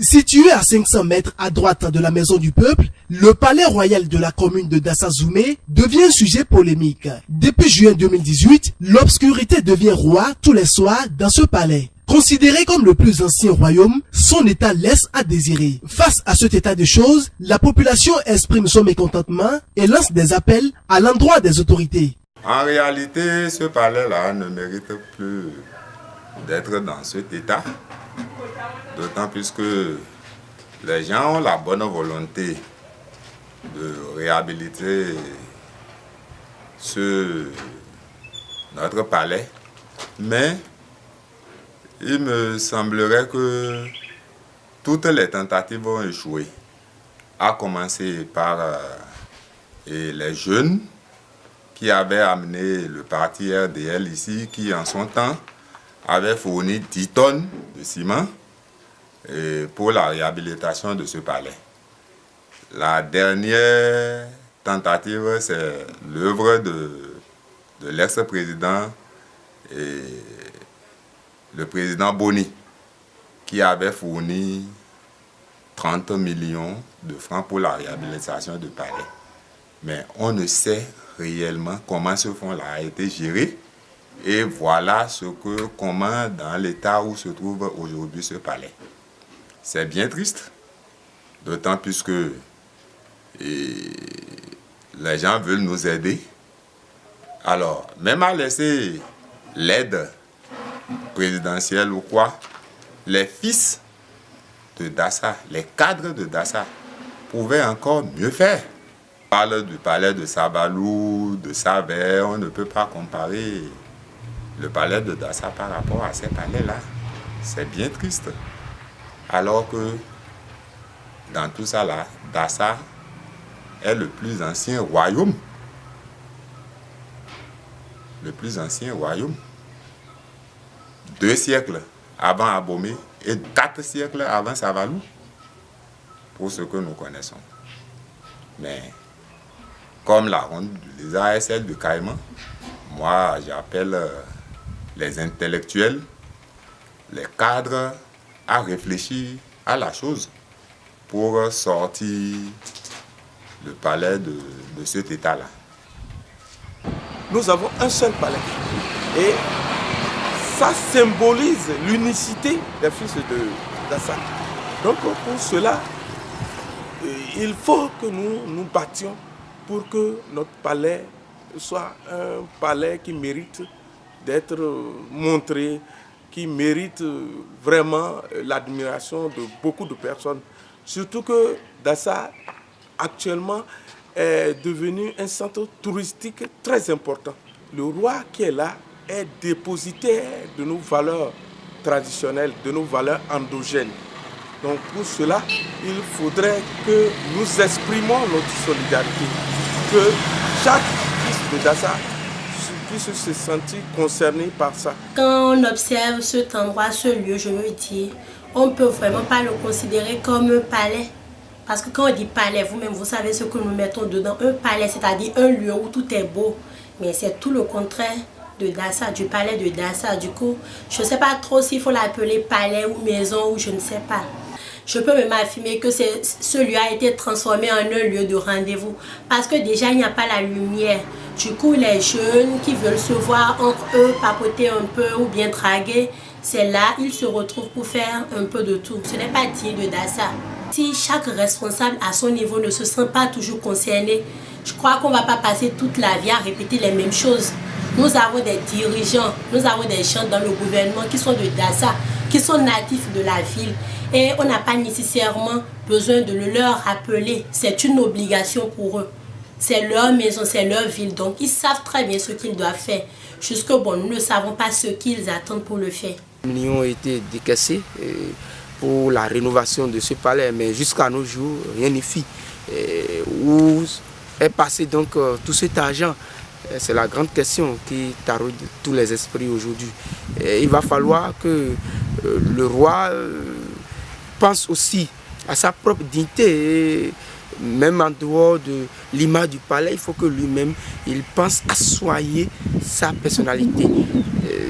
Situé à 500 mètres à droite de la maison du peuple, le palais royal de la commune de Dassa-Zoumé devient un sujet polémique. Depuis juin 2018, l'obscurité devient roi tous les soirs dans ce palais. Considéré comme le plus ancien royaume, son état laisse à désirer. Face à cet état de choses, la population exprime son mécontentement et lance des appels à l'endroit des autorités. En réalité, ce palais-là ne mérite plus d'être dans cet état. D'autant plus que les gens ont la bonne volonté de réhabiliter notre palais. Mais il me semblerait que toutes les tentatives ont échoué. À commencer par les jeunes qui avaient amené le parti RDL ici, qui en son temps avait fourni 10 tonnes de ciment pour la réhabilitation de ce palais. La dernière tentative, c'est l'œuvre de l'ex-président et le président Boni, qui avait fourni 30 millions de francs pour la réhabilitation du palais. Mais on ne sait réellement comment ce fonds-là a été géré. Et voilà comment dans l'état où se trouve aujourd'hui ce palais. C'est bien triste, d'autant plus que les gens veulent nous aider. Alors, même à laisser l'aide présidentielle ou quoi, les fils de Dassa, les cadres de Dassa, pouvaient encore mieux faire. On parle du palais de Sabalou, de Savert, on ne peut pas comparer le palais de Dassa par rapport à ces palais-là. C'est bien triste. Alors que dans tout ça là, Dassa est le plus ancien royaume. Le plus ancien royaume. 2 siècles avant Abomey et 4 siècles avant Savalou, pour ce que nous connaissons. Mais comme la ronde du lézard est celle de Caïman, moi j'appelle les intellectuels, les cadres à réfléchir à la chose pour sortir le palais de cet état-là. Nous avons un seul palais et ça symbolise l'unicité des fils de Dassa. Donc pour cela, il faut que nous nous battions pour que notre palais soit un palais qui mérite d'être montré, qui mérite vraiment l'admiration de beaucoup de personnes. Surtout que Dassa, actuellement, est devenu un centre touristique très important. Le roi qui est là est dépositaire de nos valeurs traditionnelles, de nos valeurs endogènes. Donc pour cela, il faudrait que nous exprimions notre solidarité, que chaque fils de Dassa puisse se sentir concerné par ça. Quand on observe cet endroit, ce lieu, je veux dire, on ne peut vraiment pas le considérer comme un palais. Parce que quand on dit palais, vous-même, vous savez ce que nous mettons dedans. Un palais, c'est-à-dire un lieu où tout est beau. Mais c'est tout le contraire de Dassa, du palais de Dassa. Du coup, je ne sais pas trop s'il faut l'appeler palais ou maison ou je ne sais pas. Je peux même affirmer que ce lieu a été transformé en un lieu de rendez-vous. Parce que déjà, il n'y a pas la lumière. Du coup, les jeunes qui veulent se voir entre eux, papoter un peu ou bien draguer, c'est là ils se retrouvent pour faire un peu de tout. Ce n'est pas digne de Dassa. Si chaque responsable à son niveau ne se sent pas toujours concerné, je crois qu'on ne va pas passer toute la vie à répéter les mêmes choses. Nous avons des dirigeants, nous avons des gens dans le gouvernement qui sont de Dassa, qui sont natifs de la ville. Et on n'a pas nécessairement besoin de le leur rappeler. C'est une obligation pour eux. C'est leur maison, c'est leur ville. Donc, ils savent très bien ce qu'ils doivent faire. Jusque bon, nous ne savons pas ce qu'ils attendent pour le faire. Des millions ont été décaissés pour la rénovation de ce palais. Mais jusqu'à nos jours, rien n'est fait. Où est passé donc tout cet argent? C'est la grande question qui taraude tous les esprits aujourd'hui. Il va falloir que le roi pense aussi à sa propre dignité. Et même en dehors de l'image du palais, il faut que lui-même il pense à soigner sa personnalité.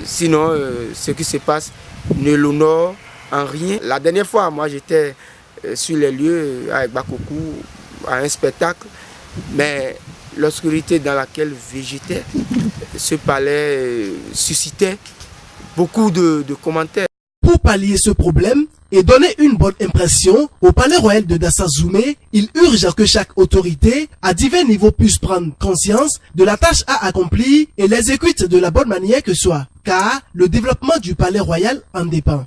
Sinon, ce qui se passe ne l'honore en rien. La dernière fois, moi, j'étais sur les lieux avec Bakokou à un spectacle, mais l'obscurité dans laquelle végétait ce palais suscitait beaucoup de commentaires. Pour pallier ce problème et donner une bonne impression au palais royal de Dassa-Zoumé, il urge que chaque autorité à divers niveaux puisse prendre conscience de la tâche à accomplir et l'exécute de la bonne manière que soit, car le développement du palais royal en dépend.